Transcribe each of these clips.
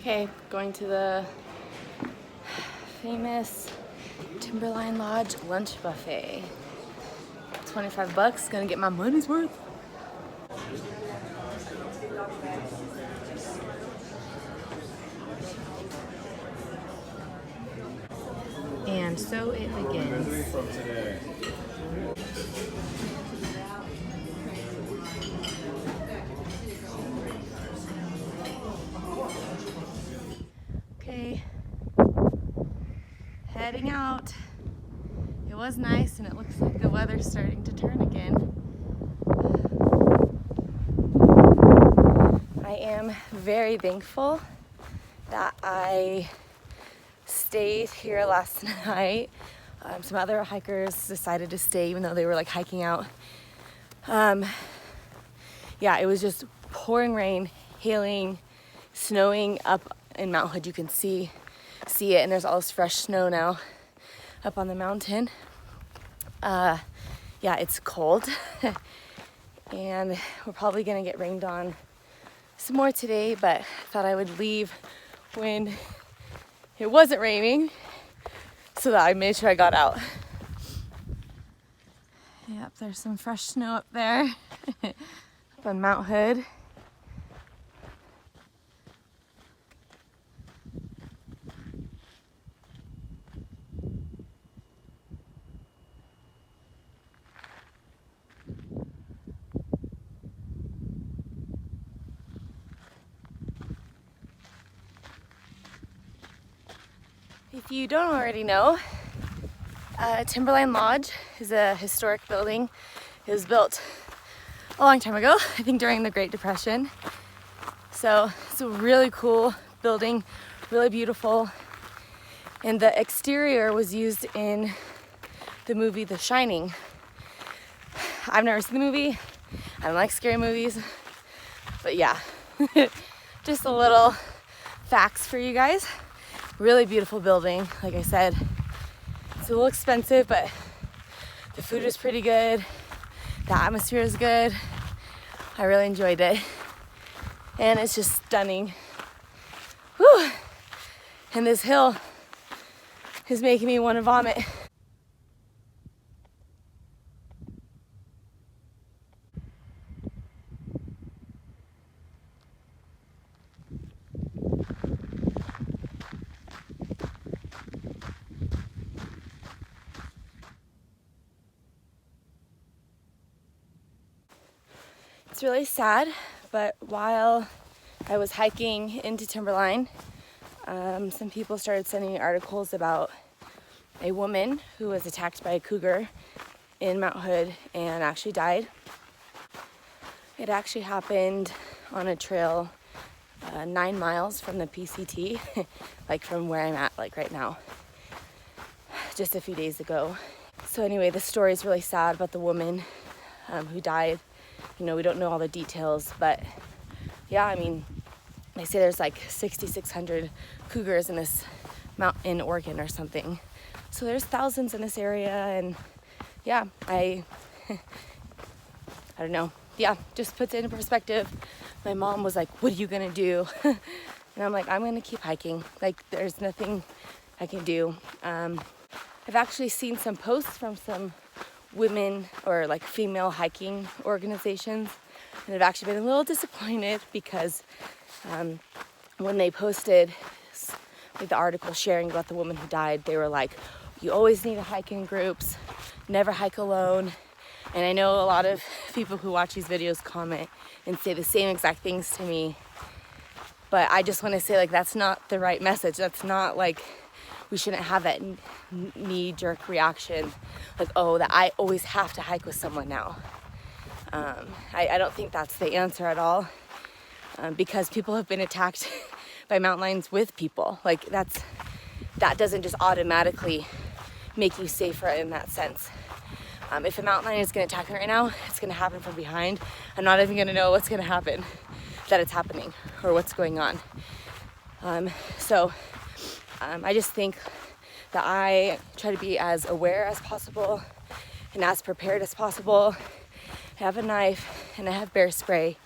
Okay, going to the famous Timberline Lodge lunch buffet. 25 bucks, gonna get my money's worth. And so it begins. Okay, heading out. It was nice and it looks like the weather's starting to turn again. I am very thankful that I stayed here last night. Some other hikers decided to stay even though they were like hiking out. Yeah, it was just pouring rain, hailing, snowing up in Mount Hood. You can see it, and there's all this fresh snow now up on the mountain. Yeah, it's cold and we're probably gonna get rained on some more today, but I thought I would leave when it wasn't raining so that I made sure I got out. Yep, there's some fresh snow up there up on Mount Hood. If you don't already know, Timberline Lodge is a historic building. It was built a long time ago, I think during the Great Depression. So it's a really cool building, really beautiful. And the exterior was used in the movie The Shining. I've never seen the movie. I don't like scary movies. But yeah, just a little facts for you guys. Really beautiful building, like I said. It's a little expensive, but the food is pretty good. The atmosphere is good. I really enjoyed it. And it's just stunning. Whew. And this hill is making me want to vomit. It's really sad, but while I was hiking into Timberline, some people started sending me articles about a woman who was attacked by a cougar in Mount Hood and actually died. It actually happened on a trail 9 miles from the PCT, like from where I'm at, like right now, just a few days ago. So anyway, the story is really sad about the woman who died. You know, we don't know all the details, but yeah, I mean, they say there's like 6,600 cougars in this mountain in Oregon or something. So there's thousands in this area, and yeah, I don't know. Yeah, just puts it in perspective. My mom was like, "What are you gonna do?" And I'm like, "I'm gonna keep hiking. Like, there's nothing I can do." I've actually seen some posts from some women or like female hiking organizations, and I've actually been a little disappointed because when they posted like the article sharing about the woman who died, they were like, "You always need to hike in groups, never hike alone." And I know a lot of people who watch these videos comment and say the same exact things to me, but I just want to say, like, that's not the right message. That's not like, we shouldn't have that knee-jerk reaction, like, oh, that I always have to hike with someone now. I don't think that's the answer at all, because people have been attacked by mountain lions with people. Like, that doesn't just automatically make you safer in that sense. If a mountain lion is going to attack me right now, it's going to happen from behind. I'm not even going to know what's going to happen, that it's happening, or what's going on. I just think that I try to be as aware as possible and as prepared as possible. I have a knife and I have bear spray,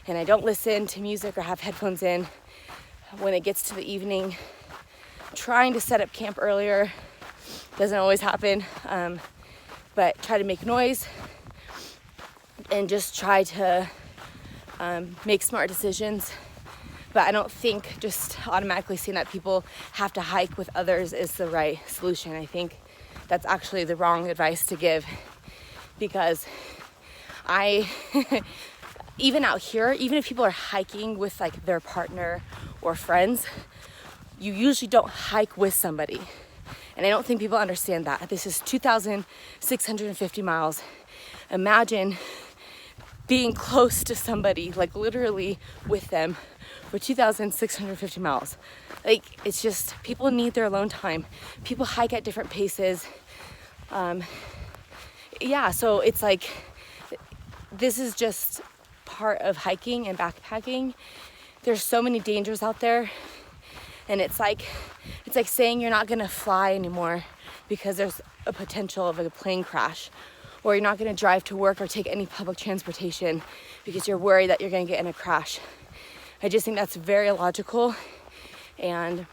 and I don't listen to music or have headphones in when it gets to the evening, trying to set up camp earlier. Doesn't always happen, but try to make noise and just try to make smart decisions. But I don't think just automatically saying that people have to hike with others is the right solution. I think that's actually the wrong advice to give, because even out here, even if people are hiking with like their partner or friends, you usually don't hike with somebody. And I don't think people understand that. This is 2,650 miles. Imagine being close to somebody, like literally with them for 2,650 miles. Like, it's just, people need their alone time. People hike at different paces. So it's like, this is just part of hiking and backpacking. There's so many dangers out there. And it's like saying you're not gonna fly anymore because there's a potential of a plane crash, or you're not gonna drive to work or take any public transportation because you're worried that you're gonna get in a crash. I just think that's very illogical, and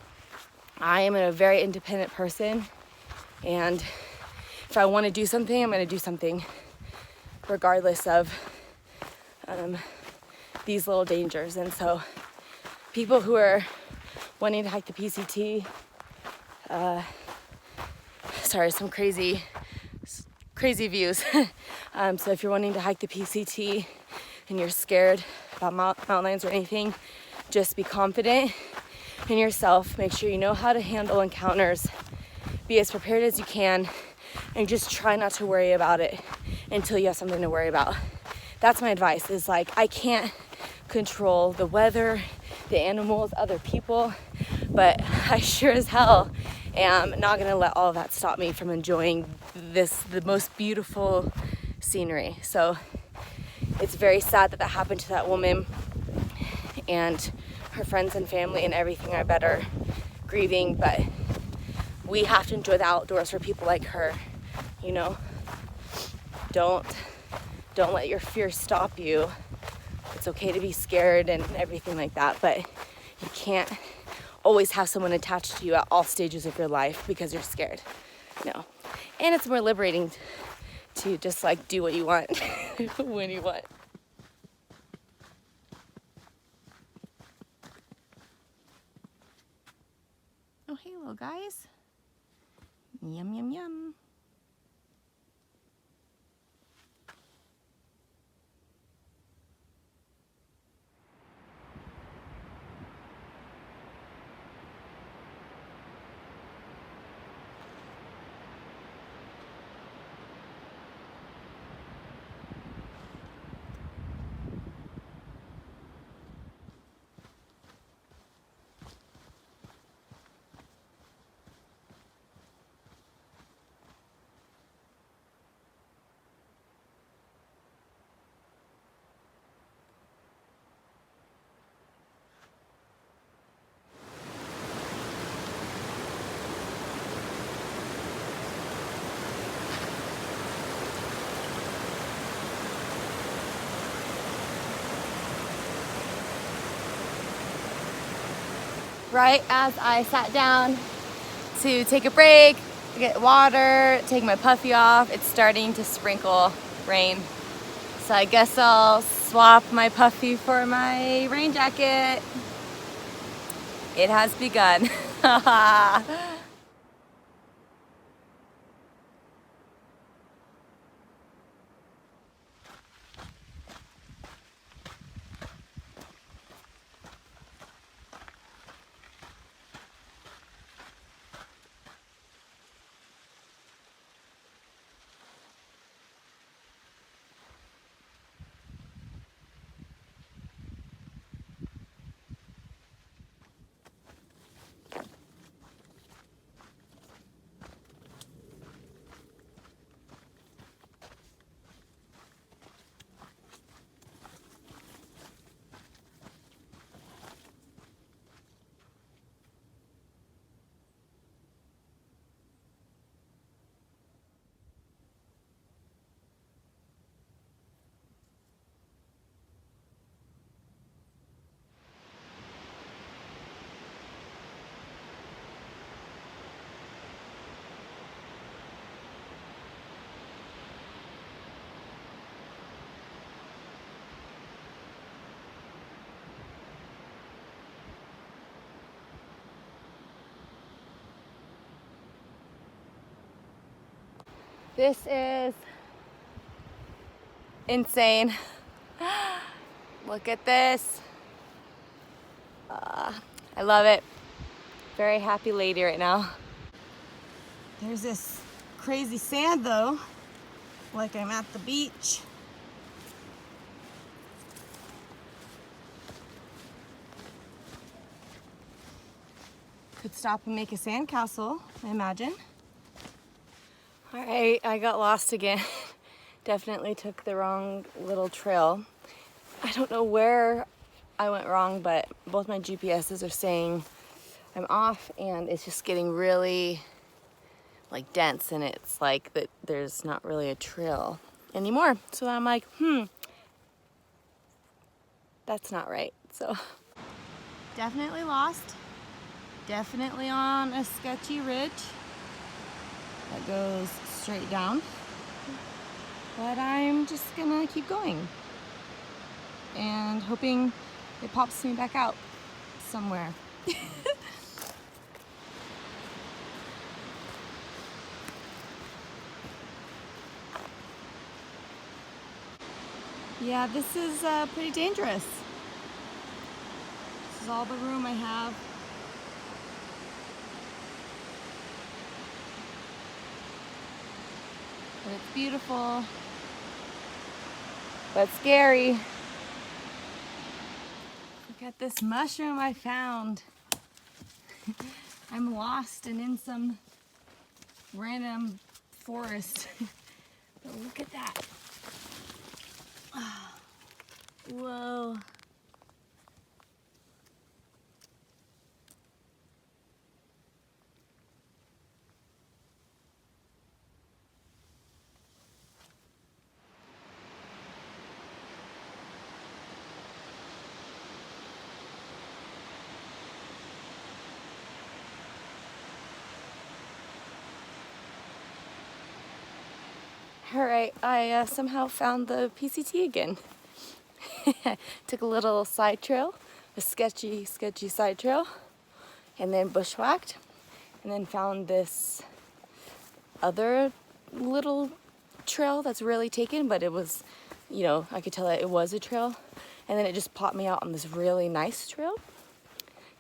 I am a very independent person, and if I wanna do something, I'm gonna do something regardless of these little dangers. And so people who are wanting to hike the PCT, some crazy views. So if you're wanting to hike the PCT and you're scared about mountain lions or anything, just be confident in yourself. Make sure you know how to handle encounters. Be as prepared as you can, and just try not to worry about it until you have something to worry about. That's my advice, is like, I can't control the weather, the animals, other people, but I sure as hell am not gonna let all of that stop me from enjoying the most beautiful scenery. So it's very sad that happened to that woman, and her friends and family and everything are better grieving, but we have to enjoy the outdoors for people like her, you know? Don't let your fear stop you. It's okay to be scared and everything like that, but you can't always have someone attached to you at all stages of your life because you're scared. No. And it's more liberating to just like do what you want when you want. Oh, hey, little guys. Yum, yum, yum. Right as I sat down to take a break, get water, take my puffy off, it's starting to sprinkle rain. So I guess I'll swap my puffy for my rain jacket. It has begun. This is insane. Look at this. I love it. Very happy lady right now. There's this crazy sand though, like I'm at the beach. Could stop and make a sandcastle, I imagine. All right, I got lost again. Definitely took the wrong little trail. I don't know where I went wrong, but both my GPSs are saying I'm off, and it's just getting really like dense, and it's like that there's not really a trail anymore. So I'm like, that's not right. So definitely lost. Definitely on a sketchy ridge that goes straight down. But I'm just gonna keep going and hoping it pops me back out somewhere. Yeah, this is pretty dangerous. This is all the room I have. But it's beautiful, but scary. Look at this mushroom I found. I'm lost and in some random forest. But look at that. Oh, whoa. All right, I somehow found the PCT again. Took a little side trail, a sketchy side trail, and then bushwhacked, and then found this other little trail that's really taken, but it was, you know, I could tell that it was a trail, and then it just popped me out on this really nice trail.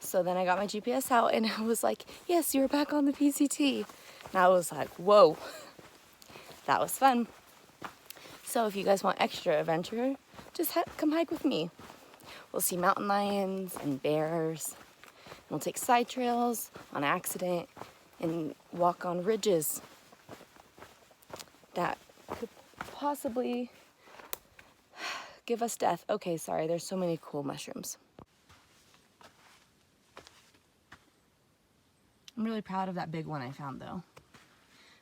So then I got my GPS out, and I was like, yes, you're back on the PCT. And I was like, whoa. That was fun. So if you guys want extra adventure, just come hike with me. We'll see mountain lions and bears. We'll take side trails on accident and walk on ridges that could possibly give us death. Okay, sorry, there's so many cool mushrooms. I'm really proud of that big one I found though.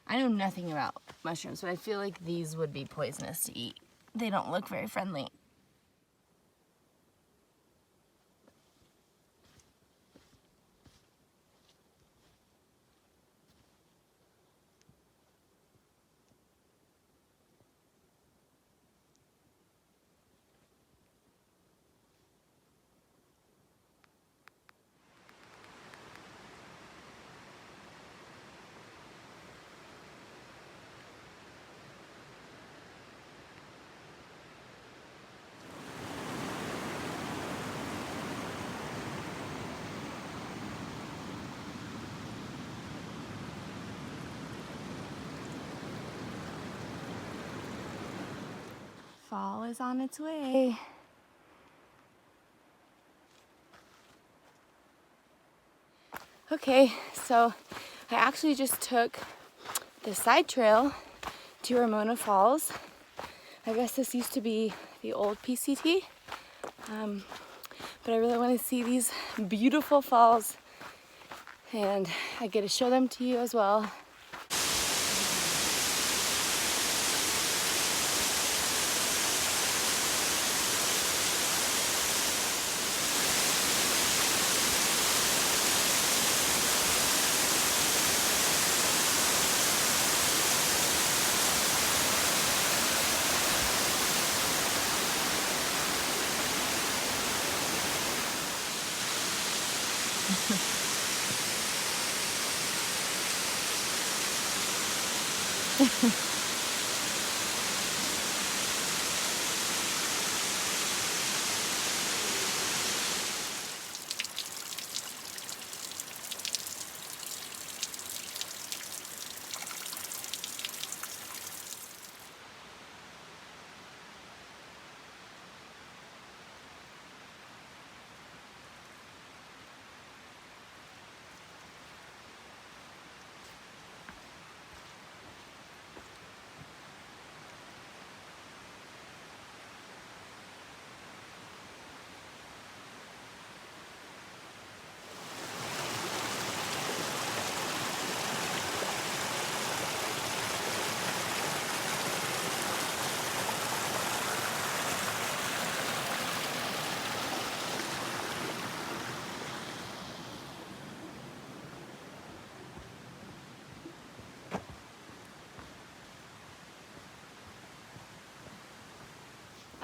I know nothing about mushrooms, but I feel like these would be poisonous to eat. They don't look very friendly. Fall is on its way. Okay, so I actually just took the side trail to Ramona Falls. I guess this used to be the old PCT, but I really want to see these beautiful falls, and I get to show them to you as well.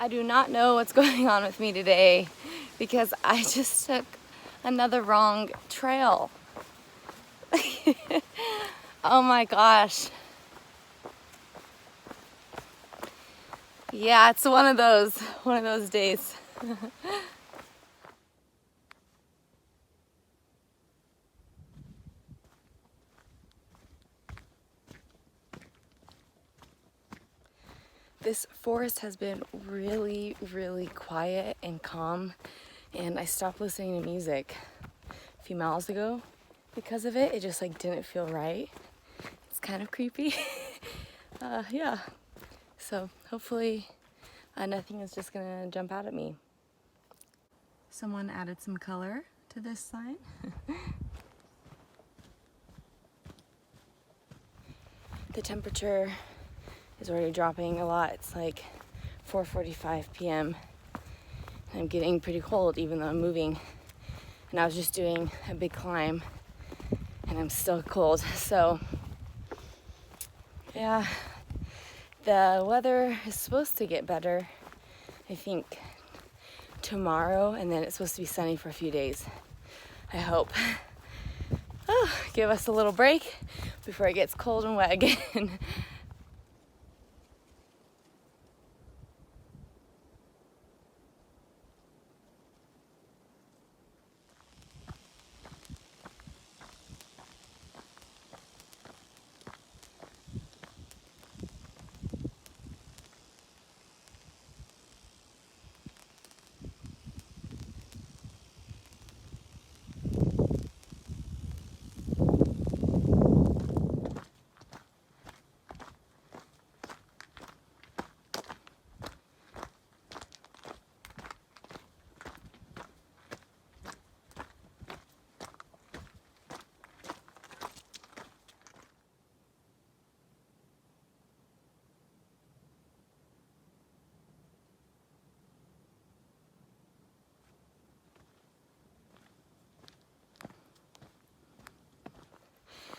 I do not know what's going on with me today because I just took another wrong trail. Oh my gosh. Yeah, it's one of those days. This forest has been really, really quiet and calm, and I stopped listening to music a few miles ago because of it. It just like didn't feel right. It's kind of creepy. Yeah. So hopefully nothing is just gonna jump out at me. Someone added some color to this sign. The temperature is already dropping a lot. It's like 4:45 p.m. and I'm getting pretty cold even though I'm moving. And I was just doing a big climb and I'm still cold. So yeah, the weather is supposed to get better, I think tomorrow, and then it's supposed to be sunny for a few days, I hope. Oh, give us a little break before it gets cold and wet again.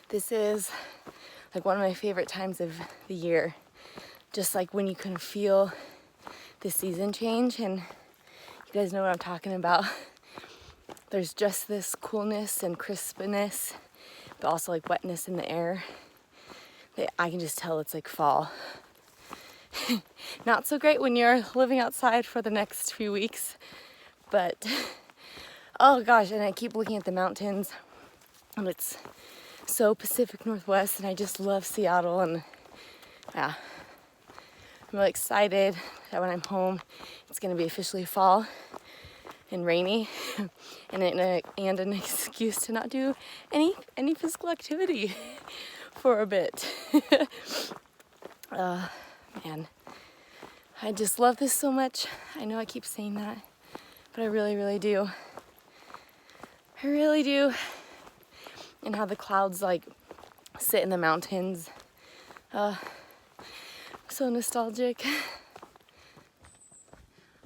This is like one of my favorite times of the year. Just like when you can feel the season change, and you guys know what I'm talking about. There's just this coolness and crispness, but also like wetness in the air that I can just tell it's like fall. Not so great when you're living outside for the next few weeks, but oh gosh, and I keep looking at the mountains and it's so Pacific Northwest, and I just love Seattle, and yeah, I'm really excited that when I'm home it's gonna be officially fall and rainy and an excuse to not do any physical activity for a bit. Man, I just love this so much. I know I keep saying that, but I really, really do. I really do. And how the clouds like sit in the mountains. So nostalgic.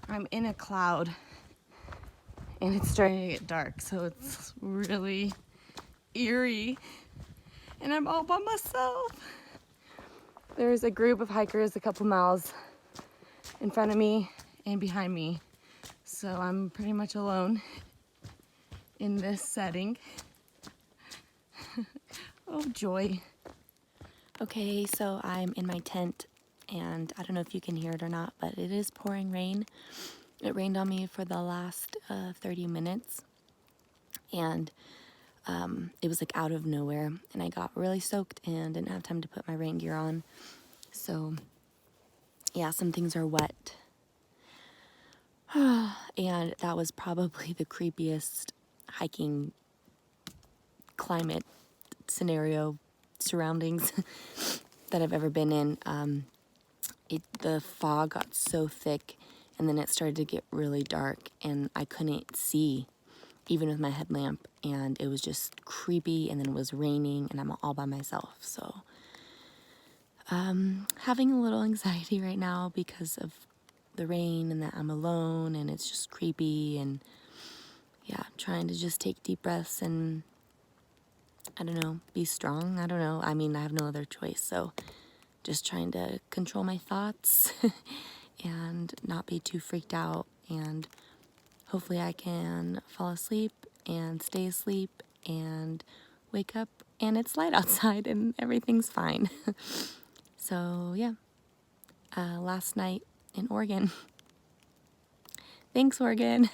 I'm in a cloud and it's starting to get dark, so it's really eerie. And I'm all by myself. There's a group of hikers a couple miles in front of me and behind me. So I'm pretty much alone in this setting. Oh, joy. Okay, so I'm in my tent, and I don't know if you can hear it or not, but it is pouring rain. It rained on me for the last 30 minutes, and it was like out of nowhere, and I got really soaked and didn't have time to put my rain gear on. So yeah, some things are wet. And that was probably the creepiest hiking climate scenario surroundings that I've ever been in. The fog got so thick, and then it started to get really dark, and I couldn't see even with my headlamp, and it was just creepy, and then it was raining, and I'm all by myself. So having a little anxiety right now because of the rain and that I'm alone, and it's just creepy, and yeah, trying to just take deep breaths and I don't know, be strong. I don't know. I mean, I have no other choice. So just trying to control my thoughts and not be too freaked out, and hopefully I can fall asleep and stay asleep and wake up and it's light outside and everything's fine. So yeah, last night in Oregon. Thanks, Oregon.